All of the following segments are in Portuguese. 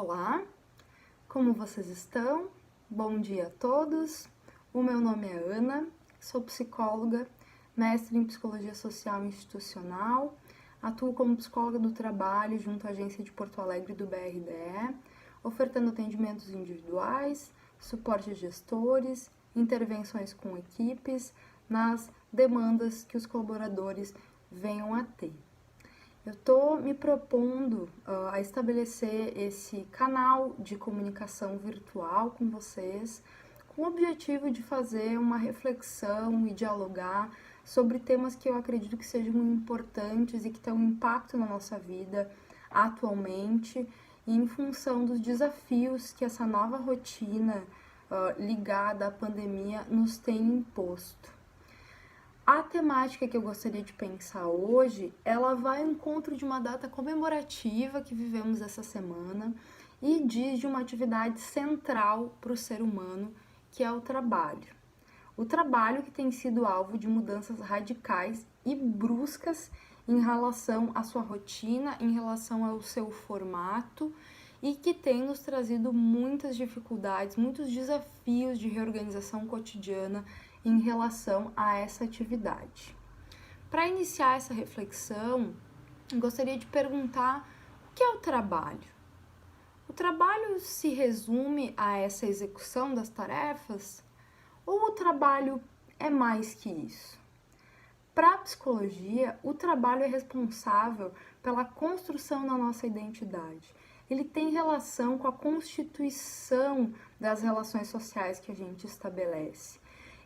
Olá, como vocês estão? Bom dia a todos. O meu nome é Ana, sou psicóloga, mestre em Psicologia Social e Institucional, atuo como psicóloga do trabalho junto à agência de Porto Alegre do BRDE, ofertando atendimentos individuais, suporte a gestores, intervenções com equipes, nas demandas que os colaboradores venham a ter. Eu estou me propondo a estabelecer esse canal de comunicação virtual com vocês, com o objetivo de fazer uma reflexão e dialogar sobre temas que eu acredito que sejam importantes e que têm um impacto na nossa vida atualmente, e em função dos desafios que essa nova rotina ligada à pandemia nos tem imposto. A temática que eu gostaria de pensar hoje, ela vai ao encontro de uma data comemorativa que vivemos essa semana e diz de uma atividade central para o ser humano, que é o trabalho. O trabalho que tem sido alvo de mudanças radicais e bruscas em relação à sua rotina, em relação ao seu formato e que tem nos trazido muitas dificuldades, muitos desafios de reorganização cotidiana em relação a essa atividade. Para iniciar essa reflexão, gostaria de perguntar o que é o trabalho? O trabalho se resume a essa execução das tarefas? Ou o trabalho é mais que isso? Para a psicologia, o trabalho é responsável pela construção da nossa identidade. Ele tem relação com a constituição das relações sociais que a gente estabelece.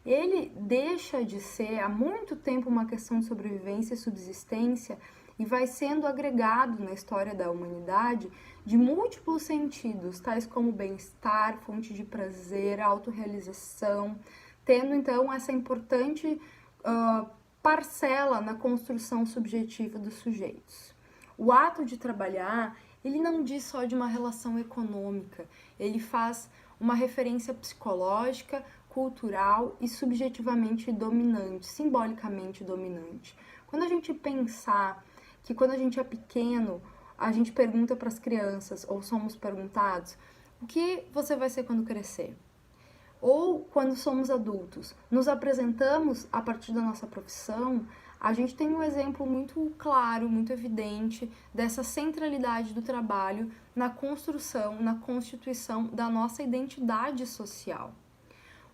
Ele deixa de ser há muito tempo uma questão de sobrevivência e subsistência e vai sendo agregado na história da humanidade de múltiplos sentidos, tais como bem-estar, fonte de prazer, autorrealização, tendo então essa importante parcela na construção subjetiva dos sujeitos. O ato de trabalhar, ele não diz só de uma relação econômica, ele faz uma referência psicológica, cultural e subjetivamente dominante, simbolicamente dominante. Quando a gente pensar que quando a gente é pequeno, a gente pergunta para as crianças, ou somos perguntados, o que você vai ser quando crescer? Ou quando somos adultos, nos apresentamos a partir da nossa profissão, a gente tem um exemplo muito claro, muito evidente dessa centralidade do trabalho na construção, na constituição da nossa identidade social.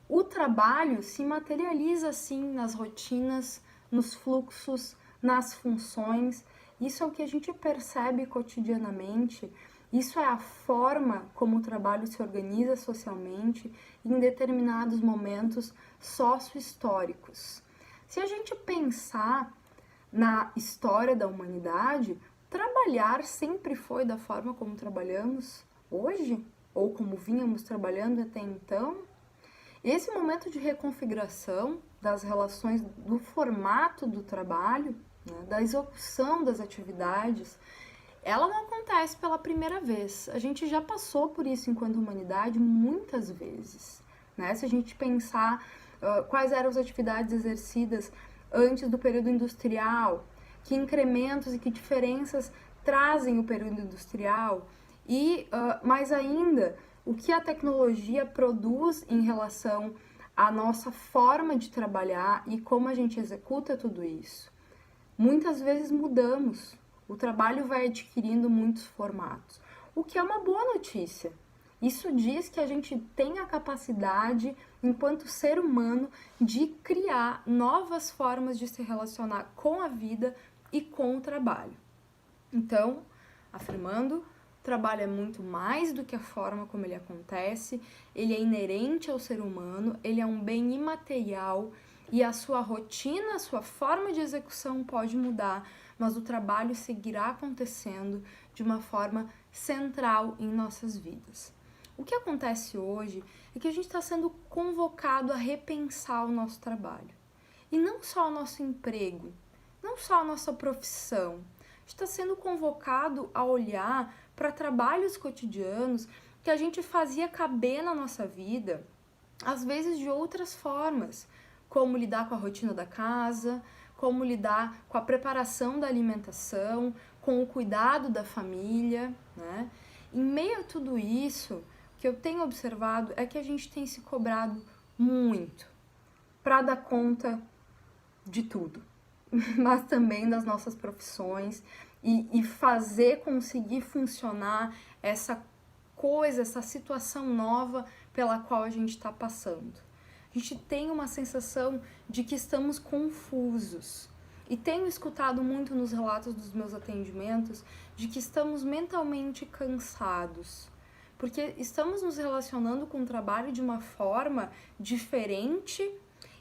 O trabalho se materializa, sim, nas rotinas, nos fluxos, nas funções. Isso é o que a gente percebe cotidianamente. Isso é a forma como o trabalho se organiza socialmente em determinados momentos sócio-históricos. Se a gente pensar na história da humanidade, trabalhar sempre foi da forma como trabalhamos hoje, ou como vínhamos trabalhando até então. Esse momento de reconfiguração das relações, do formato do trabalho, né, da execução das atividades, ela não acontece pela primeira vez. A gente já passou por isso enquanto humanidade muitas vezes, né? Se a gente pensar quais eram as atividades exercidas antes do período industrial, que incrementos e que diferenças trazem o período industrial e, mais ainda, o que a tecnologia produz em relação à nossa forma de trabalhar e como a gente executa tudo isso. Muitas vezes mudamos, o trabalho vai adquirindo muitos formatos, o que é uma boa notícia. Isso diz que a gente tem a capacidade, enquanto ser humano, de criar novas formas de se relacionar com a vida e com o trabalho. Então, afirmando, o trabalho é muito mais do que a forma como ele acontece, ele é inerente ao ser humano, ele é um bem imaterial e a sua rotina, a sua forma de execução pode mudar, mas o trabalho seguirá acontecendo de uma forma central em nossas vidas. O que acontece hoje é que a gente está sendo convocado a repensar o nosso trabalho. E não só o nosso emprego, não só a nossa profissão. A gente está sendo convocado a olhar para trabalhos cotidianos que a gente fazia caber na nossa vida, às vezes de outras formas, como lidar com a rotina da casa, como lidar com a preparação da alimentação, com o cuidado da família, né? Em meio a tudo isso, o que eu tenho observado é que a gente tem se cobrado muito para dar conta de tudo, mas também das nossas profissões e fazer conseguir funcionar essa coisa, essa situação nova pela qual a gente está passando. A gente tem uma sensação de que estamos confusos. E tenho escutado muito nos relatos dos meus atendimentos de que estamos mentalmente cansados, porque estamos nos relacionando com o trabalho de uma forma diferente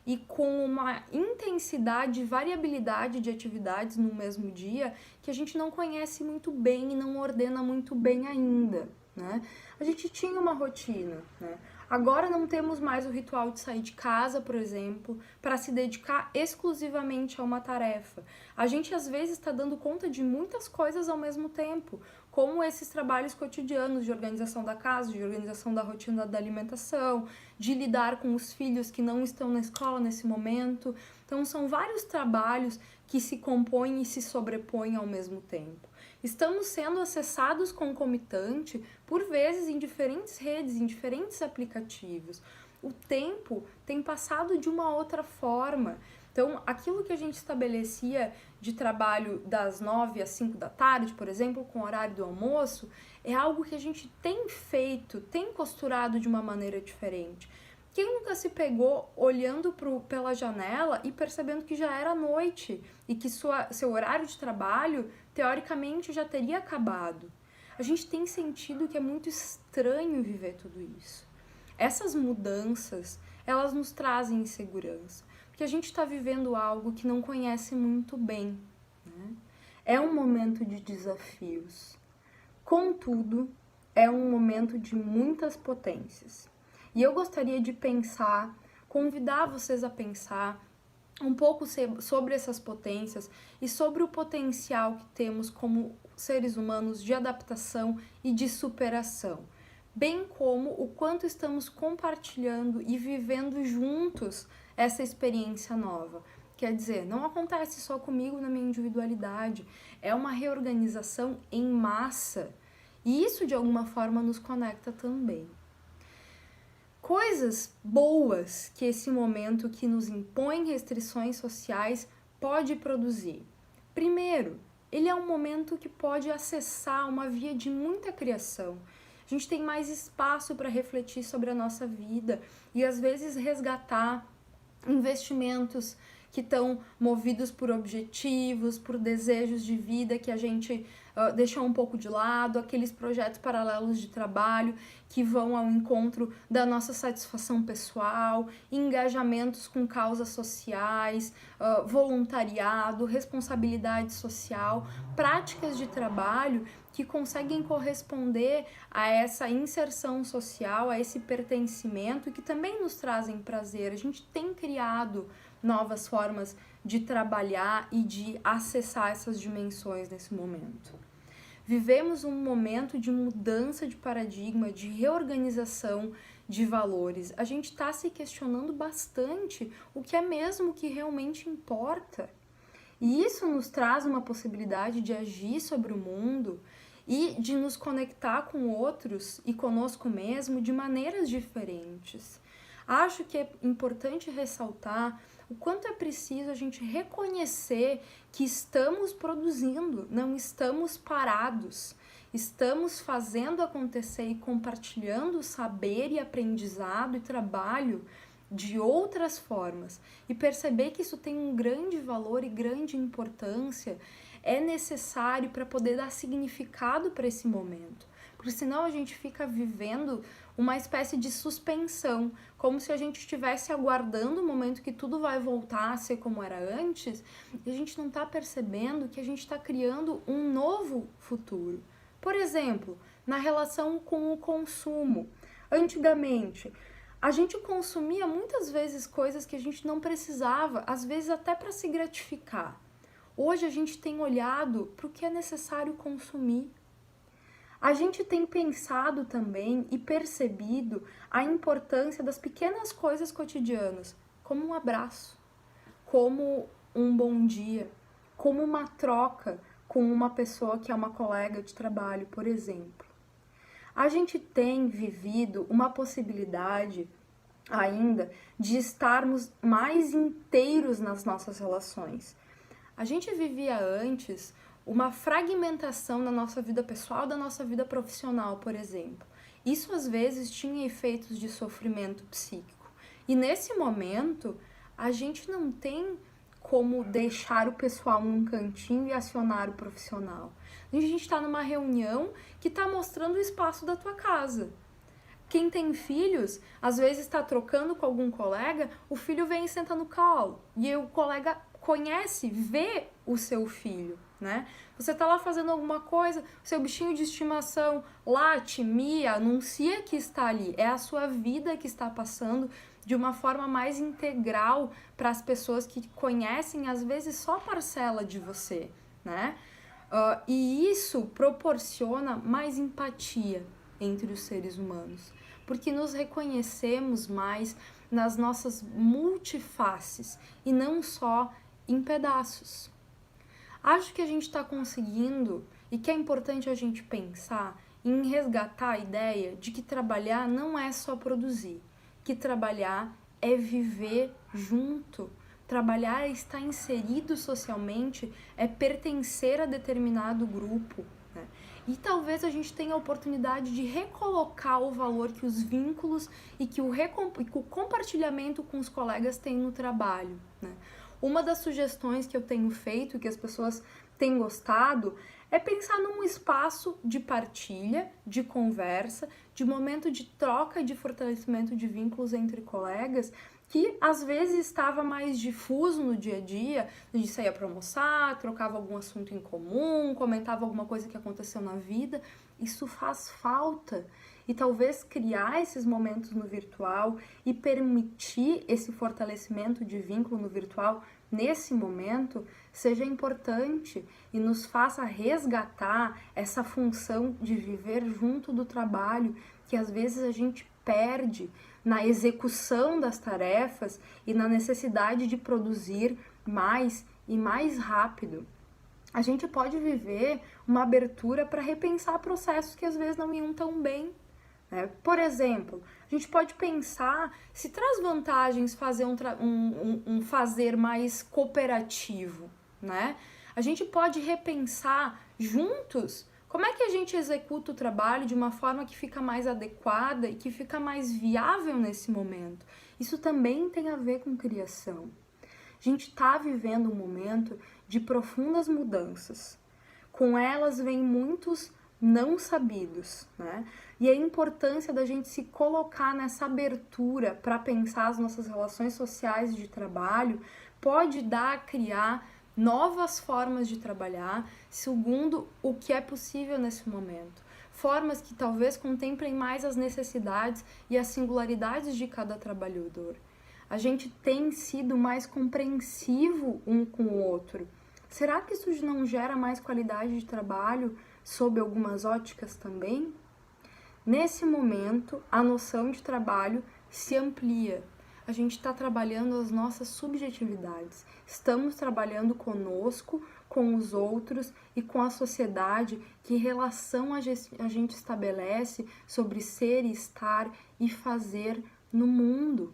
e com uma intensidade e variabilidade de atividades no mesmo dia que a gente não conhece muito bem e não ordena muito bem ainda, né? A gente tinha uma rotina, né? Agora não temos mais o ritual de sair de casa, por exemplo, para se dedicar exclusivamente a uma tarefa. A gente às vezes está dando conta de muitas coisas ao mesmo tempo, como esses trabalhos cotidianos de organização da casa, de organização da rotina da alimentação, de lidar com os filhos que não estão na escola nesse momento. Então são vários trabalhos que se compõem e se sobrepõem ao mesmo tempo. Estamos sendo acessados concomitante, por vezes em diferentes redes, em diferentes aplicativos. O tempo tem passado de uma outra forma. Então, aquilo que a gente estabelecia de trabalho das 9 às 5 da tarde, por exemplo, com o horário do almoço, é algo que a gente tem feito, tem costurado de uma maneira diferente. Quem nunca se pegou olhando pela janela e percebendo que já era noite e que seu horário de trabalho, teoricamente, já teria acabado? A gente tem sentido que é muito estranho viver tudo isso. Essas mudanças, elas nos trazem insegurança, porque a gente está vivendo algo que não conhece muito bem, né? É um momento de desafios. Contudo, é um momento de muitas potências. E eu gostaria de convidar vocês a pensar um pouco sobre essas potências e sobre o potencial que temos como seres humanos de adaptação e de superação, bem como o quanto estamos compartilhando e vivendo juntos essa experiência nova. Quer dizer, não acontece só comigo na minha individualidade, é uma reorganização em massa e isso de alguma forma nos conecta também. Coisas boas que esse momento que nos impõe restrições sociais pode produzir. Primeiro, ele é um momento que pode acessar uma via de muita criação. A gente tem mais espaço para refletir sobre a nossa vida e às vezes resgatar investimentos que estão movidos por objetivos, por desejos de vida que a gente deixou um pouco de lado, aqueles projetos paralelos de trabalho que vão ao encontro da nossa satisfação pessoal, engajamentos com causas sociais, voluntariado, responsabilidade social, práticas de trabalho que conseguem corresponder a essa inserção social, a esse pertencimento e que também nos trazem prazer. A gente tem criado novas formas de trabalhar e de acessar essas dimensões nesse momento. Vivemos um momento de mudança de paradigma, de reorganização de valores. A gente está se questionando bastante o que é mesmo que realmente importa. E isso nos traz uma possibilidade de agir sobre o mundo e de nos conectar com outros e conosco mesmo de maneiras diferentes. Acho que é importante ressaltar o quanto é preciso a gente reconhecer que estamos produzindo, não estamos parados. Estamos fazendo acontecer e compartilhando saber e aprendizado e trabalho de outras formas. E perceber que isso tem um grande valor e grande importância é necessário para poder dar significado para esse momento. Porque senão a gente fica vivendo uma espécie de suspensão, como se a gente estivesse aguardando o momento que tudo vai voltar a ser como era antes, e a gente não está percebendo que a gente está criando um novo futuro. Por exemplo, na relação com o consumo. Antigamente, a gente consumia muitas vezes coisas que a gente não precisava, às vezes até para se gratificar. Hoje a gente tem olhado para o que é necessário consumir. A gente tem pensado também e percebido a importância das pequenas coisas cotidianas, como um abraço, como um bom dia, como uma troca com uma pessoa que é uma colega de trabalho, por exemplo. A gente tem vivido uma possibilidade ainda de estarmos mais inteiros nas nossas relações. A gente vivia antes uma fragmentação da nossa vida pessoal, da nossa vida profissional, por exemplo. Isso às vezes tinha efeitos de sofrimento psíquico. E nesse momento, a gente não tem como deixar o pessoal num cantinho e acionar o profissional. A gente está numa reunião que está mostrando o espaço da tua casa. Quem tem filhos, às vezes está trocando com algum colega, o filho vem e senta no colo. E o colega conhece, vê o seu filho, né? Você tá lá fazendo alguma coisa, seu bichinho de estimação late, mia, anuncia que está ali. É a sua vida que está passando de uma forma mais integral para as pessoas que conhecem, às vezes, só parcela de você, né? E isso proporciona mais empatia entre os seres humanos, porque nos reconhecemos mais nas nossas multifaces e não só em pedaços. Acho que a gente está conseguindo, e que é importante a gente pensar em resgatar a ideia de que trabalhar não é só produzir, que trabalhar é viver junto. Trabalhar é estar inserido socialmente, é pertencer a determinado grupo, né? E talvez a gente tenha a oportunidade de recolocar o valor que os vínculos e que o compartilhamento com os colegas têm no trabalho, né? Uma das sugestões que eu tenho feito, que as pessoas têm gostado, é pensar num espaço de partilha, de conversa, de momento de troca e de fortalecimento de vínculos entre colegas, que às vezes estava mais difuso no dia a dia, a gente saía para almoçar, trocava algum assunto em comum, comentava alguma coisa que aconteceu na vida. Isso faz falta. E talvez criar esses momentos no virtual e permitir esse fortalecimento de vínculo no virtual nesse momento seja importante e nos faça resgatar essa função de viver junto do trabalho que às vezes a gente perde na execução das tarefas e na necessidade de produzir mais e mais rápido. A gente pode viver uma abertura para repensar processos que às vezes não iam tão bem. Por exemplo, a gente pode pensar se traz vantagens fazer um fazer mais cooperativo, né? A gente pode repensar juntos como é que a gente executa o trabalho de uma forma que fica mais adequada e que fica mais viável nesse momento. Isso também tem a ver com criação. A gente está vivendo um momento de profundas mudanças. Com elas vem muitos não sabidos, né? E a importância da gente se colocar nessa abertura para pensar as nossas relações sociais de trabalho pode dar a criar novas formas de trabalhar segundo o que é possível nesse momento. Formas que talvez contemplem mais as necessidades e as singularidades de cada trabalhador. A gente tem sido mais compreensivo um com o outro. Será que isso não gera mais qualidade de trabalho sob algumas óticas também? Nesse momento, a noção de trabalho se amplia. A gente está trabalhando as nossas subjetividades. Estamos trabalhando conosco, com os outros e com a sociedade. Que relação a gente estabelece sobre ser, estar e fazer no mundo?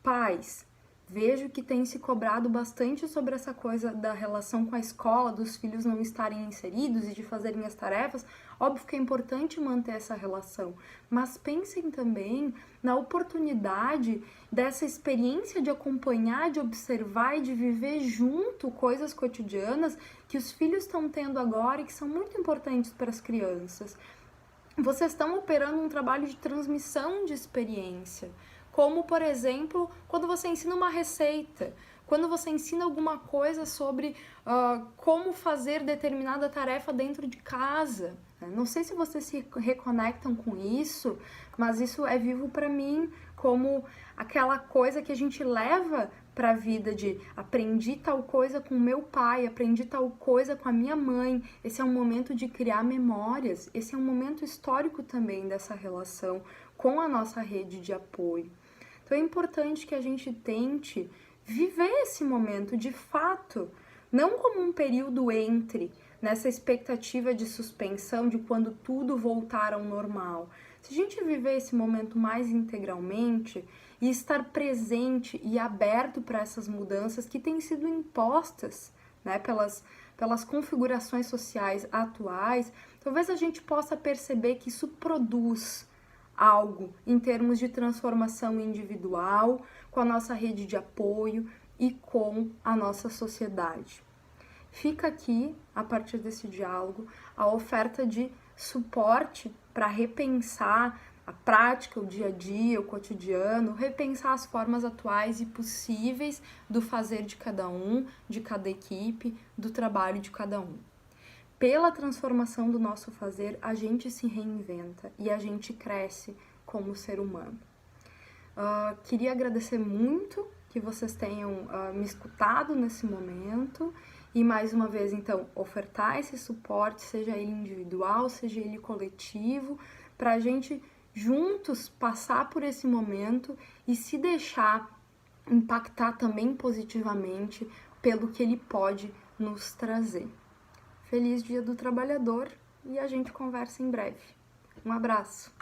Pais, vejo que tem se cobrado bastante sobre essa coisa da relação com a escola, dos filhos não estarem inseridos e de fazerem as tarefas. Óbvio que é importante manter essa relação, mas pensem também na oportunidade dessa experiência de acompanhar, de observar e de viver junto coisas cotidianas que os filhos estão tendo agora e que são muito importantes para as crianças. Vocês estão operando um trabalho de transmissão de experiência, como, por exemplo, quando você ensina uma receita, quando você ensina alguma coisa sobre como fazer determinada tarefa dentro de casa. Não sei se vocês se reconectam com isso, mas isso é vivo para mim como aquela coisa que a gente leva para a vida de aprendi tal coisa com meu pai, aprendi tal coisa com a minha mãe. Esse é um momento de criar memórias, esse é um momento histórico também dessa relação com a nossa rede de apoio. Então é importante que a gente tente viver esse momento de fato, não como um período entre, nessa expectativa de suspensão de quando tudo voltar ao normal. Se a gente viver esse momento mais integralmente e estar presente e aberto para essas mudanças que têm sido impostas, né, pelas configurações sociais atuais, talvez a gente possa perceber que isso produz algo em termos de transformação individual, com a nossa rede de apoio e com a nossa sociedade. Fica aqui, a partir desse diálogo, a oferta de suporte para repensar a prática, o dia a dia, o cotidiano, repensar as formas atuais e possíveis do fazer de cada um, de cada equipe, do trabalho de cada um. Pela transformação do nosso fazer, a gente se reinventa e a gente cresce como ser humano. Queria agradecer muito que vocês tenham me escutado nesse momento e, mais uma vez, então, ofertar esse suporte, seja ele individual, seja ele coletivo, para a gente juntos passar por esse momento e se deixar impactar também positivamente pelo que ele pode nos trazer. Feliz Dia do Trabalhador e a gente conversa em breve. Um abraço!